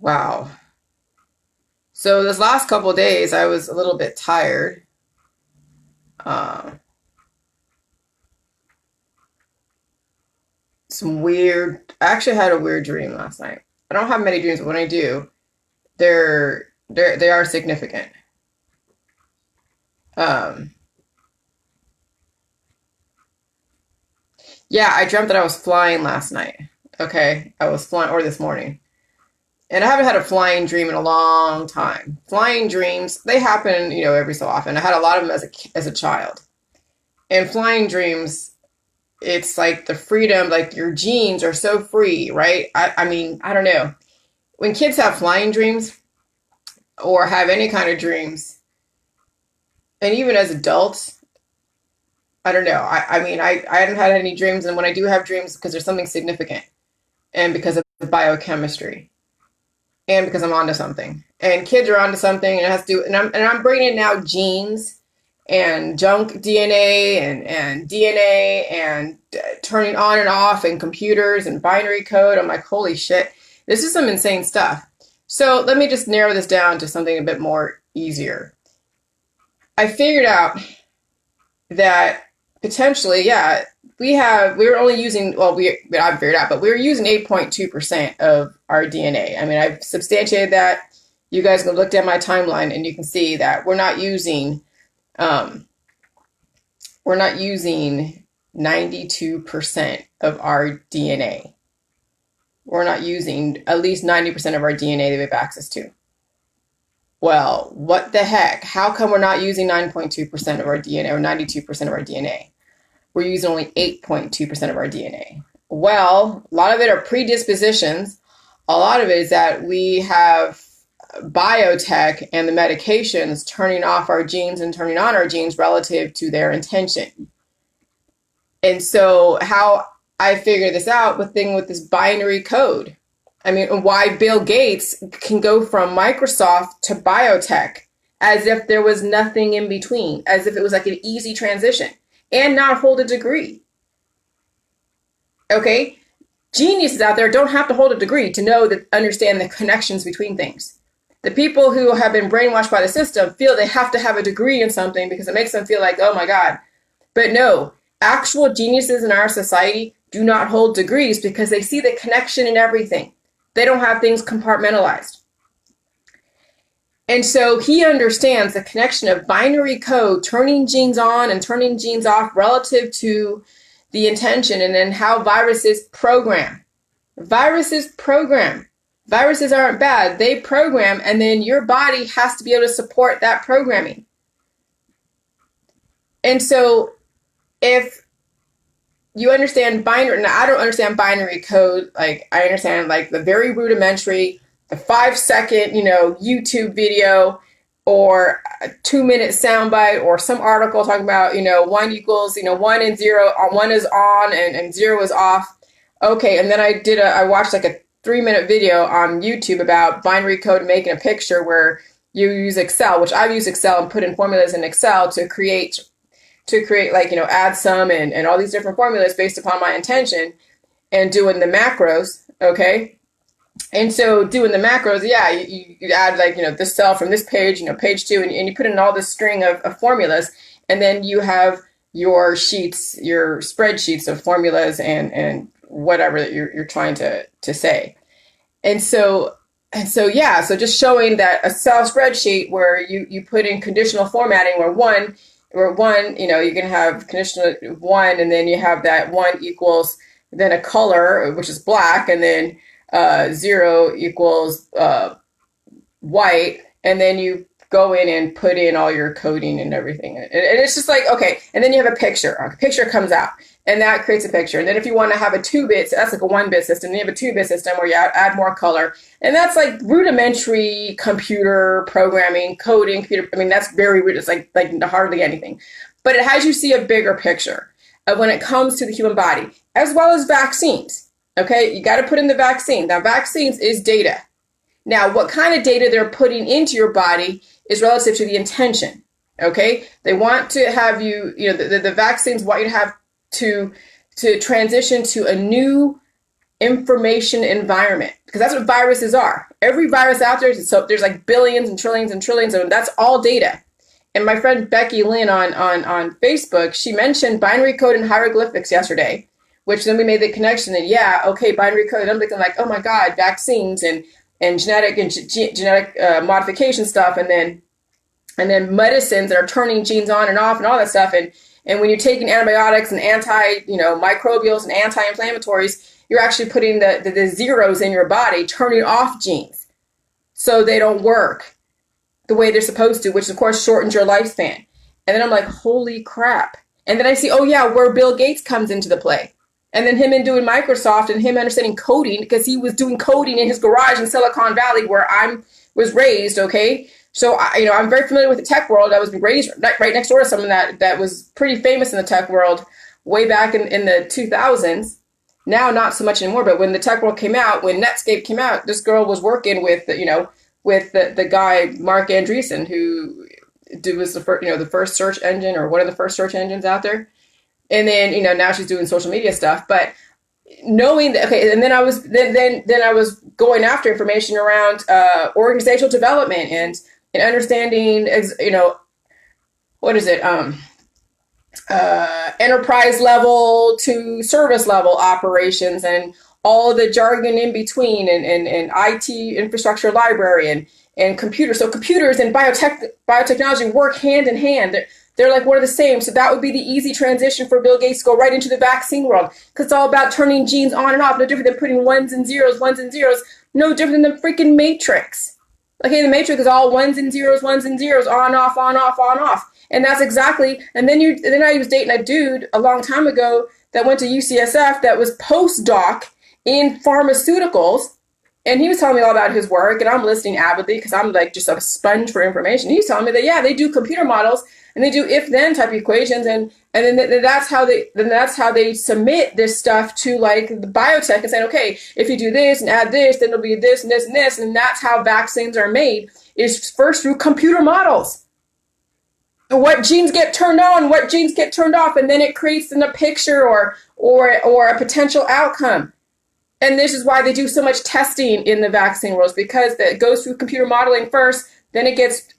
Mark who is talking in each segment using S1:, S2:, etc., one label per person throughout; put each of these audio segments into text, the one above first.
S1: Wow. So this last couple of days, I was a little bit tired. Uh, I actually had a weird dream last night. I don't have many dreams, but when I do, they are significant. Um, yeah, I dreamt that I was flying last night. Okay, I was flying, or this morning. And I haven't had a flying dream in a long time. Flying dreams, they happen, every so often. I had a lot of them as a child. And flying dreams, it's like the freedom, like your genes are so free, right? I mean, I don't know. When kids have flying dreams or have any kind of dreams, and even as adults, I don't know. I haven't had any dreams, and when I do have dreams, because there's something significant, and because of the biochemistry, and because I'm onto something, and kids are onto something, and it has to do, and I'm bringing in now genes and junk DNA and DNA and turning on and off and computers and binary code. I'm like, holy shit, this is some insane stuff. So let me just narrow this down to something a bit more easier. I figured out that potentially, yeah, we were only using, well, I figured out, but we were using 8.2% of our DNA. I mean, I've substantiated that. You guys can look at my timeline and you can see that um, we're not using 92% of our DNA. We're not using at least 90% of our DNA that we have access to. Well, what the heck? How come we're not using 9.2% of our DNA or 92% of our DNA? We're using only 8.2% of our DNA. Well, a lot of it are predispositions. A lot of it is that we have biotech and the medications turning off our genes and turning on our genes relative to their intention. And so how I figure this out with this binary code. I mean, why Bill Gates can go from Microsoft to biotech as if there was nothing in between, as if it was like an easy transition and not hold a degree. Okay? Geniuses out there don't have to hold a degree to understand the connections between things. The people who have been brainwashed by the system feel they have to have a degree in something because it makes them feel like, oh my God. But no, actual geniuses in our society do not hold degrees because they see the connection in everything. They don't have things compartmentalized. And so he understands the connection of binary code, turning genes on and turning genes off relative to the intention, and then how viruses program. Viruses program. Viruses aren't bad. They program, and then your body has to be able to support that programming. And so if you understand binary, now I don't understand binary code. Like I understand like the very rudimentary, the 5-second, YouTube video or a 2-minute soundbite or some article talking about, one equals, 1 and 0, one is on and 0 is off. Okay. And then I watched like a 3-minute video on YouTube about binary code making a picture where you use Excel, which I've used Excel and put in formulas in Excel to create like, add sum and all these different formulas based upon my intention and doing the macros. Okay. And so doing the macros, yeah, you add like, this cell from this page, page 2, and you put in all this string of formulas, and then you have your sheets, your spreadsheets of formulas and whatever that you're trying to say. And so yeah, so just showing that a cell spreadsheet where you put in conditional formatting where one, you can have conditional 1, and then you have that 1 equals then a color, which is black, and then 0 equals white, and then you go in and put in all your coding and everything. And it's just like, okay, and then you have a picture. A picture comes out, and that creates a picture. And then if you want to have a 2-bit, so that's like a 1-bit system. Then you have a 2-bit system where you add more color. And that's like rudimentary computer programming, coding, computer. I mean, that's very rude. It's like hardly anything. But it has you see a bigger picture of when it comes to the human body, as well as vaccines. Okay, you got to put in the vaccine. Now, vaccines is data. Now, what kind of data they're putting into your body is relative to the intention. Okay, they want to have you, the vaccines want you to have to transition to a new information environment, because that's what viruses are. Every virus out there, so there's like billions and trillions, and that's all data. And my friend Becky Lynn on Facebook, she mentioned binary code and hieroglyphics yesterday, which then we made the connection that, yeah, okay, binary code. I'm thinking like, oh my God, vaccines and genetic modification stuff, and then medicines that are turning genes on and off and all that stuff. And when you're taking antibiotics and microbials and anti-inflammatories, you're actually putting the zeros in your body, turning off genes so they don't work the way they're supposed to, which of course shortens your lifespan. And then I'm like, holy crap. And then I see, oh yeah, where Bill Gates comes into the play. And then him and doing Microsoft and him understanding coding, because he was doing coding in his garage in Silicon Valley where I was raised, okay? So, I'm very familiar with the tech world. I was raised right next door to someone that was pretty famous in the tech world way back in the 2000s. Now, not so much anymore, but when the tech world came out, when Netscape came out, this girl was working with the guy, Mark Andreessen, who was the first search engine, or one of the first search engines out there. And then, now she's doing social media stuff. But knowing that, okay, and then I was going after information around organizational development and understanding, what is it, enterprise level to service level operations, and all the jargon in between, and IT infrastructure library and computers. So computers and biotechnology work hand in hand. They're like one of the same. So that would be the easy transition for Bill Gates to go right into the vaccine world, because it's all about turning genes on and off. No different than putting ones and zeros. No different than the freaking Matrix. Okay, the Matrix is all ones and zeros, on, off, on, off, on, off. And that's exactly, and then I was dating a dude a long time ago that went to UCSF that was postdoc in pharmaceuticals. And he was telling me all about his work, and I'm listening avidly because I'm like just a sponge for information. He's telling me that, yeah, they do computer models and they do if-then type equations, and then that's how they submit this stuff to like the biotech and saying, okay, if you do this and add this, then it'll be this and this and this, and that's how vaccines are made, is first through computer models. What genes get turned on, what genes get turned off, and then it creates in a picture or a potential outcome. And this is why they do so much testing in the vaccine world, because it goes through computer modeling first, then it gets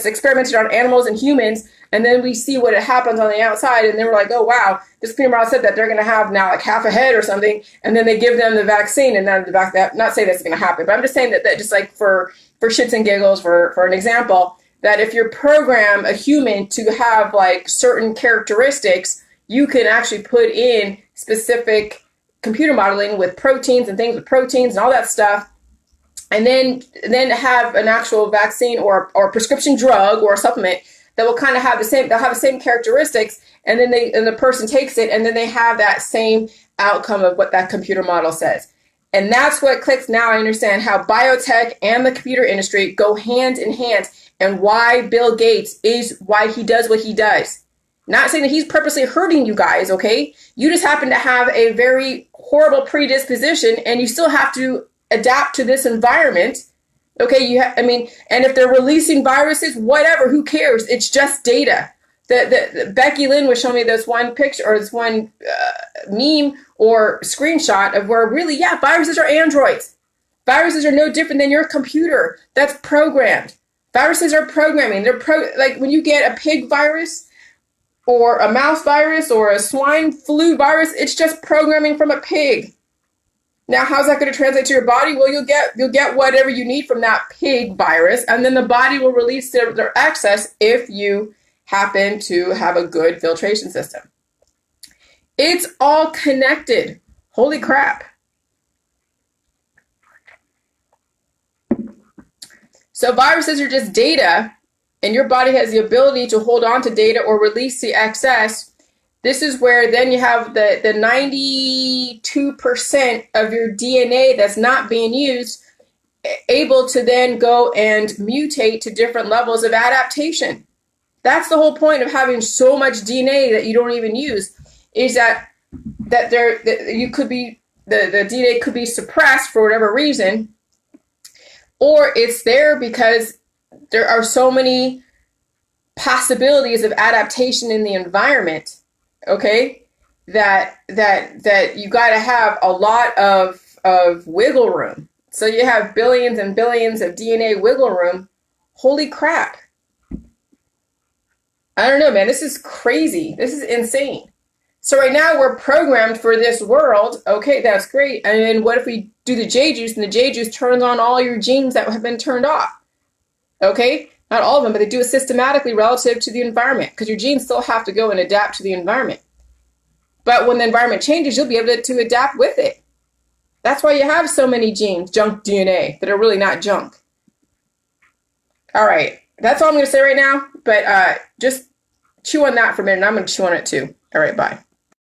S1: experimented on animals and humans, and then we see what happens on the outside, and then we're like, oh wow, this computer model said that they're going to have now like half a head or something, and then they give them the vaccine, and then not say that's going to happen, but I'm just saying that just like for shits and giggles, for an example, that if you program a human to have like certain characteristics, you can actually put in specific computer modeling with proteins and things with proteins and all that stuff, and then have an actual vaccine or prescription drug or a supplement that will kind of have the same characteristics, and then the person takes it, and then they have that same outcome of what that computer model says. And that's what clicks. Now I understand how biotech and the computer industry go hand in hand, and why Bill Gates is why he does what he does. Not saying that he's purposely hurting you guys, okay? You just happen to have a very horrible predisposition, and you still have to adapt to this environment, okay? And if they're releasing viruses, whatever, who cares? It's just data. The Becky Lynn was showing me this one picture, or this one meme or screenshot of where really, yeah, viruses are androids. Viruses are no different than your computer that's programmed. Viruses are programming. Like when you get a pig virus, or a mouse virus, or a swine flu virus, it's just programming from a pig. Now, how's that going to translate to your body? Well, you'll get whatever you need from that pig virus, and then the body will release their excess if you happen to have a good filtration system. It's all connected. Holy crap. So viruses are just data, and your body has the ability to hold on to data or release the excess. This is where then you have the 92% of your DNA that's not being used, able to then go and mutate to different levels of adaptation. That's the whole point of having so much DNA that you don't even use, is that you could be, the DNA could be suppressed for whatever reason, or it's there because there are so many possibilities of adaptation in the environment, okay, that you got to have a lot of wiggle room. So you have billions and billions of DNA wiggle room. Holy crap. I don't know, man. This is crazy. This is insane. So right now we're programmed for this world. Okay, that's great. And then what if we do the J juice and the J juice turns on all your genes that have been turned off? Okay, not all of them, but they do it systematically relative to the environment because your genes still have to go and adapt to the environment. But when the environment changes, you'll be able to adapt with it. That's why you have so many genes, junk DNA, that are really not junk. All right, that's all I'm going to say right now. But just chew on that for a minute, and I'm going to chew on it too. All right, bye.